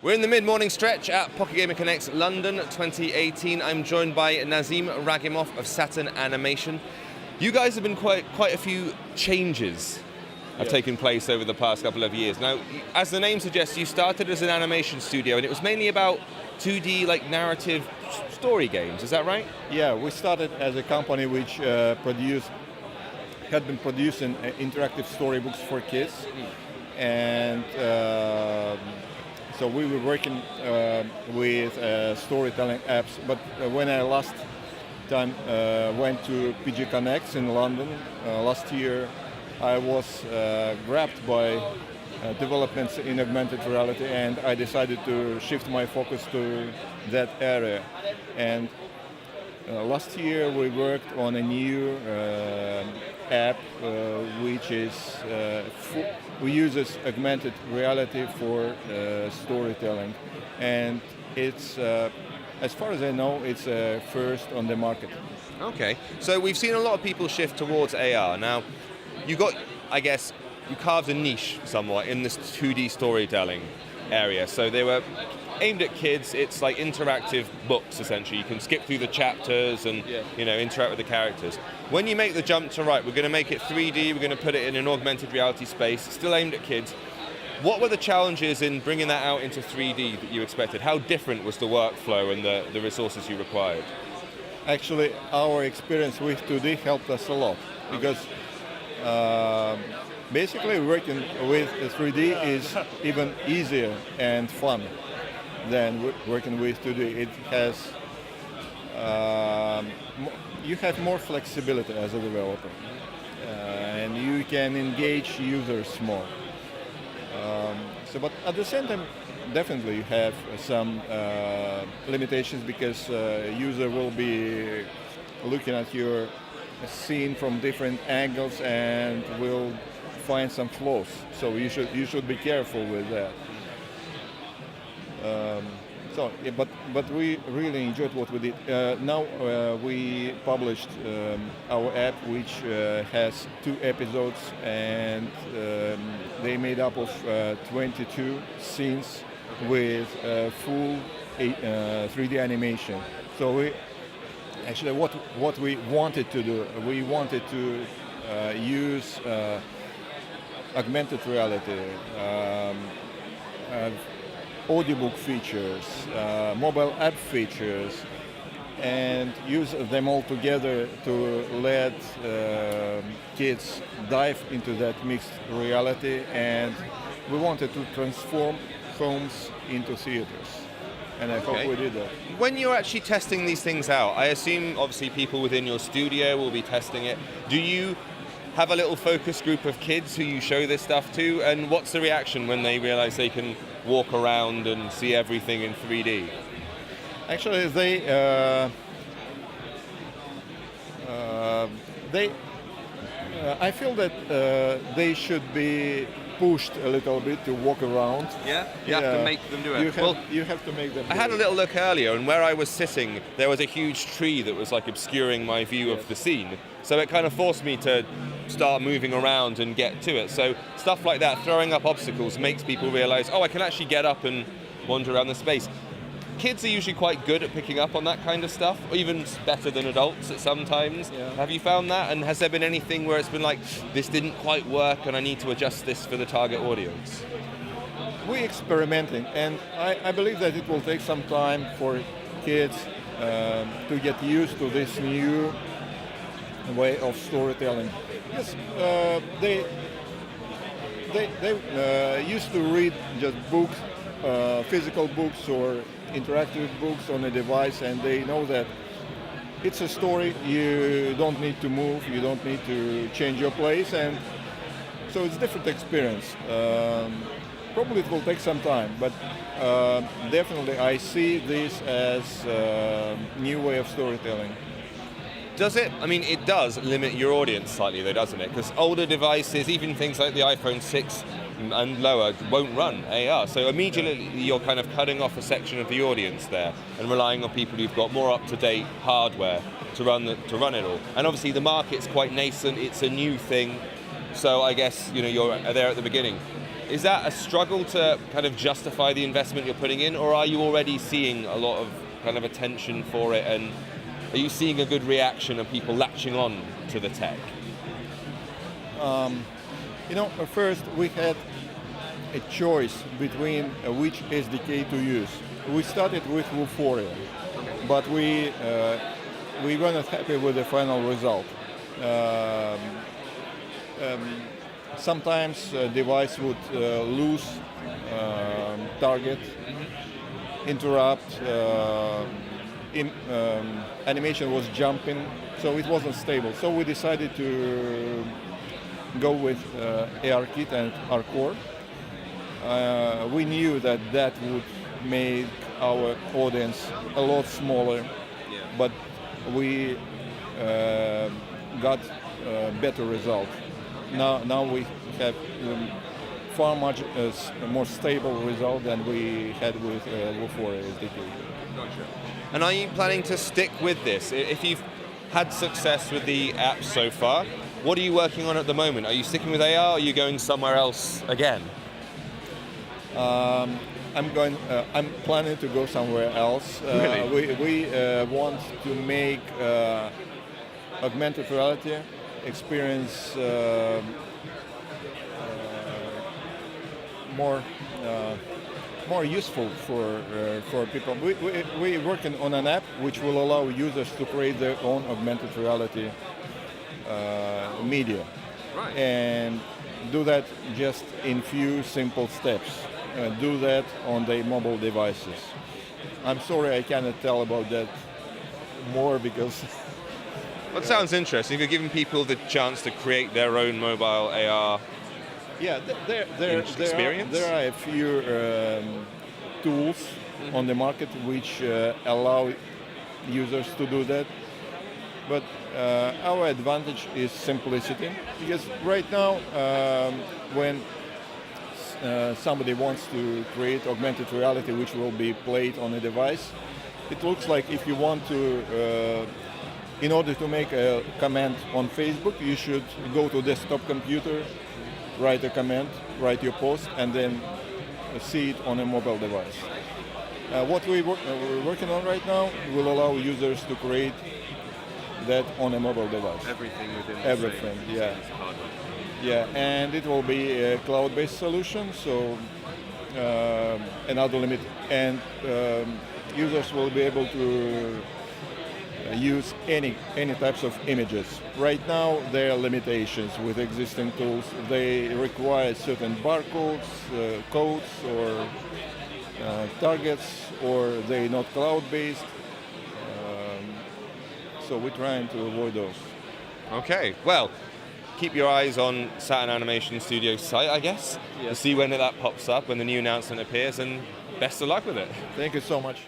We're in the mid-morning stretch at Pocket Gamer Connect London 2018. I'm joined by Nazim Ragimov of Saturn Animation. You guys have been quite a few changes have taken place over the past couple of years. Now, as the name suggests, you started as an animation studio and it was mainly about 2D narrative story games, is that right? Yeah, we started as a company which had been producing interactive storybooks for kids. And so we were working with storytelling apps, but when I last time went to PG Connects in London last year, I was grabbed by developments in augmented reality, and I decided to shift my focus to that area. And last year we worked on a new app which is uses augmented reality for storytelling, and it's as far as I know, it's first on the market. Okay, so we've seen a lot of people shift towards AR. Now, you carved a niche somewhat in this 2D storytelling area. So they were aimed at kids. It's like interactive books, essentially. You can skip through the chapters and interact with the characters. When you make the jump to, right, we're going to make it 3D, we're going to put it in an augmented reality space, still aimed at kids. What were the challenges in bringing that out into 3D that you expected? How different was the workflow and the resources you required? Actually, our experience with 2D helped us a lot, because basically working with 3D is even easier and fun than working with 2D. It has you have more flexibility as a developer, and you can engage users more. But at the same time, definitely you have some limitations, because user will be looking at your scene from different angles and will find some flaws. So you should be careful with that. But we really enjoyed what we did. Now we published our app, which has 2 episodes, and they made up of 22 scenes with full 3D animation. So actually what we wanted to do, we wanted to use augmented reality, audiobook features, mobile app features, and use them all together to let kids dive into that mixed reality. And we wanted to transform homes into theaters, and I hope we did that. When you're actually testing these things out, I assume obviously people within your studio will be testing it. Do you have a little focus group of kids who you show this stuff to, and what's the reaction when they realize they can walk around and see everything in 3D? Actually, I feel that they should be pushed a little bit to walk around. Yeah? You have to make them do it. You have to make them do it. I had a little look earlier, and where I was sitting, there was a huge tree that was obscuring my view of the scene. So it kind of forced me to start moving around and get to it. So stuff like that, throwing up obstacles, makes people realize, oh, I can actually get up and wander around the space. Kids are usually quite good at picking up on that kind of stuff, or even better than adults at some times. Yeah. Have you found that? And has there been anything where it's been like, this didn't quite work and I need to adjust this for the target audience? We're experimenting, and I believe that it will take some time for kids to get used to this new way of storytelling. Yes, they used to read just books, physical books or interactive books on a device, and they know that it's a story. You don't need to move, you don't need to change your place, and so it's a different experience. Probably it will take some time, but definitely I see this as a new way of storytelling. Does it? I mean, it does limit your audience slightly though, doesn't it? Because older devices, even things like the iPhone 6 and lower, won't run AR. So immediately you're kind of cutting off a section of the audience there and relying on people who've got more up-to-date hardware to run it all. And obviously the market's quite nascent, it's a new thing. So I guess you're there at the beginning. Is that a struggle to kind of justify the investment you're putting in, or are you already seeing a lot of kind of attention for it, and are you seeing a good reaction of people latching on to the tech? First we had a choice between which SDK to use. We started with Vuforia, but we were not happy with the final result. Sometimes a device would lose target, interrupt, animation was jumping, so it wasn't stable. So we decided to go with ARKit and ARCore. We knew that would make our audience a lot smaller, but we got a better result. Now we have far much more stable result than we had with Vuforia SDK. Gotcha. And are you planning to stick with this? If you've had success with the app so far, what are you working on at the moment? Are you sticking with AR, or are you going somewhere else again? I'm planning to go somewhere else. Really? We want to make augmented reality experience more useful for people. We're working on an app which will allow users to create their own augmented reality media, Right. and do that just in few simple steps. Do that on their mobile devices. I'm sorry I cannot tell about that more because. Well, it sounds interesting. You're giving people the chance to create their own mobile AR. Yeah, experience? there are a few tools on the market which allow users to do that. But our advantage is simplicity, because right now when somebody wants to create augmented reality which will be played on a device, it looks like if you want to, in order to make a comment on Facebook, you should go to desktop computer, write a comment, write your post, and then see it on a mobile device. What we're working on right now will allow users to create that on a mobile device. Everything within Everything, yeah. Yeah, and it will be a cloud-based solution, so another limit, and users will be able to use any types of images. Right now there are limitations with existing tools. They require certain barcodes, codes, or targets, or they're not cloud-based. So we're trying to avoid those. Okay, well, keep your eyes on Saturn Animation Studio's site, I guess, to see when that pops up, when the new announcement appears, and best of luck with it. Thank you so much.